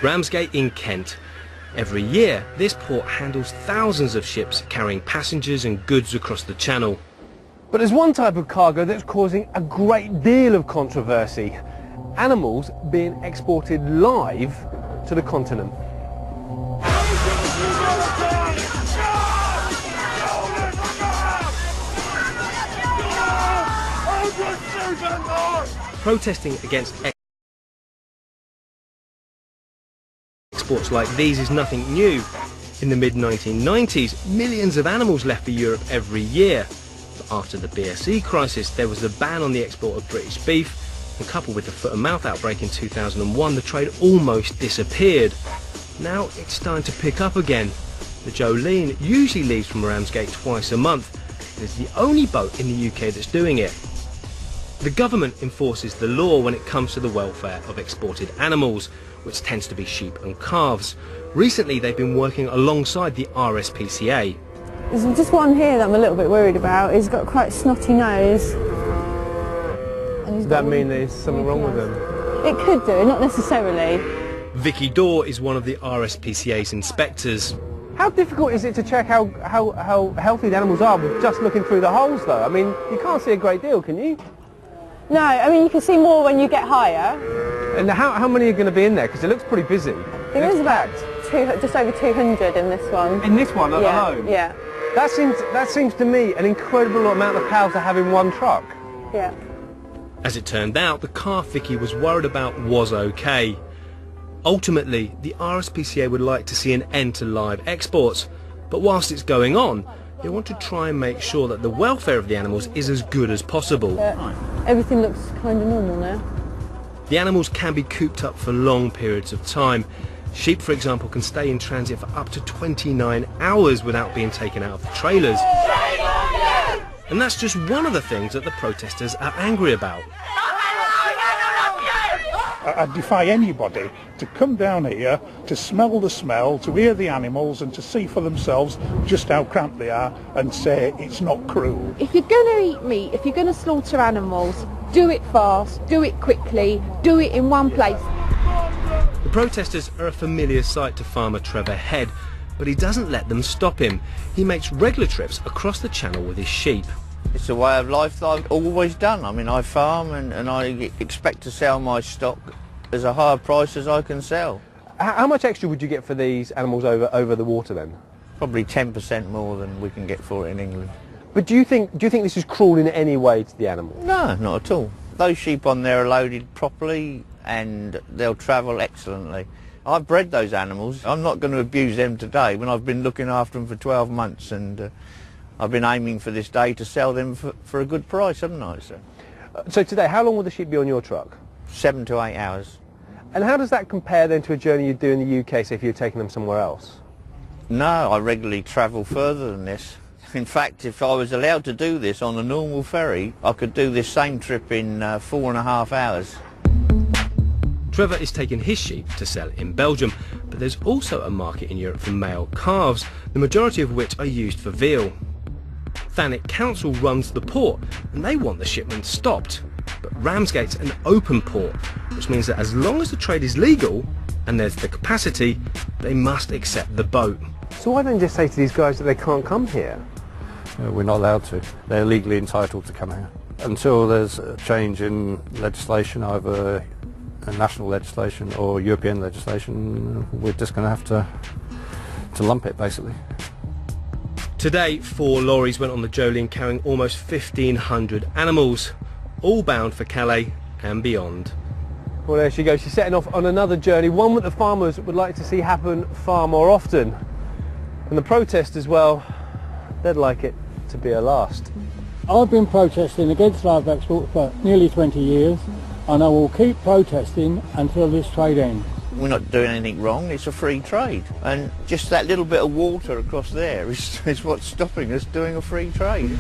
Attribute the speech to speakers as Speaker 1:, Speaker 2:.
Speaker 1: Ramsgate in Kent. Every year, this port handles thousands of ships carrying passengers and goods across the channel.
Speaker 2: But there's one type of cargo that's causing a great deal of controversy. Animals being exported live to the continent.
Speaker 1: Protesting against exports like these is nothing new. In the mid-1990s, millions of animals left for Europe every year. But after the BSE crisis, there was a ban on the export of British beef, and coupled with the foot and mouth outbreak in 2001, the trade almost disappeared. Now it's starting to pick up again. The Jolene usually leaves from Ramsgate twice a month. It is the only boat in the UK that's doing it. The government enforces the law when it comes to the welfare of exported animals, which tends to be sheep and calves. Recently they've been working alongside the RSPCA.
Speaker 3: There's just one here that I'm a little bit worried about. He's got quite a snotty nose.
Speaker 2: Does that mean there's something wrong with him?
Speaker 3: It could do, not necessarily.
Speaker 1: Vicky Dorr is one of the RSPCA's inspectors.
Speaker 2: How difficult is it to check how healthy the animals are with just looking through the holes though? I mean, you can't see a great deal, can you?
Speaker 3: No, I mean you can see more when you get higher.
Speaker 2: And how many are going to be in there? Because it looks pretty busy.
Speaker 3: I think there's about just over 200 in this one.
Speaker 2: In this one alone?
Speaker 3: Yeah.
Speaker 2: That seems to me an incredible amount of cows to have in one truck.
Speaker 3: Yeah.
Speaker 1: As it turned out, the calf Vicky was worried about was okay. Ultimately, the RSPCA would like to see an end to live exports, but whilst it's going on, they want to try and make sure that the welfare of the animals is as good as possible.
Speaker 3: Everything looks kind of normal now.
Speaker 1: The animals can be cooped up for long periods of time. Sheep, for example, can stay in transit for up to 29 hours without being taken out of the trailers. And that's just one of the things that the protesters are angry about.
Speaker 4: I defy anybody to come down here, to smell the smell, to hear the animals and to see for themselves just how cramped they are and say it's not cruel.
Speaker 5: If you're going to eat meat, if you're going to slaughter animals, do it fast, do it quickly, do it in one place.
Speaker 1: The protesters are a familiar sight to farmer Trevor Head, but he doesn't let them stop him. He makes regular trips across the channel with his sheep.
Speaker 6: It's a way of life that I've always done. I mean, I farm and I expect to sell my stock as a higher price as I can sell.
Speaker 2: How much extra would you get for these animals over the water then?
Speaker 6: Probably 10% more than we can get for it in England.
Speaker 2: But do you think this is cruel in any way to the animals?
Speaker 6: No, not at all. Those sheep on there are loaded properly and they'll travel excellently. I've bred those animals. I'm not going to abuse them today when I've been looking after them for 12 months and I've been aiming for this day to sell them for a good price, haven't I?
Speaker 2: So today, how long will the sheep be on your truck?
Speaker 6: 7 to 8 hours.
Speaker 2: And how does that compare then to a journey you do in the UK, say if you're taking them somewhere else?
Speaker 6: No, I regularly travel further than this. In fact, if I was allowed to do this on a normal ferry, I could do this same trip in 4.5 hours.
Speaker 1: Trevor is taking his sheep to sell in Belgium, but there's also a market in Europe for male calves, the majority of which are used for veal. Thanet Council runs the port and they want the shipment stopped. But Ramsgate's an open port, which means that as long as the trade is legal and there's the capacity, they must accept the boat.
Speaker 2: So why don't you just say to these guys that they can't come here?
Speaker 7: We're not allowed to. They're legally entitled to come here. Until there's a change in legislation, either national legislation or European legislation, we're just going to have to lump it, basically.
Speaker 1: Today, 4 lorries went on the Jolene carrying almost 1,500 animals, all bound for Calais and beyond.
Speaker 2: Well, there she goes. She's setting off on another journey, one that the farmers would like to see happen far more often. And the protesters, well, they'd like it to be a last.
Speaker 8: I've been protesting against live export for nearly 20 years, and I will keep protesting until this trade ends.
Speaker 6: We're not doing anything wrong, it's a free trade. And just that little bit of water across there is what's stopping us doing a free trade.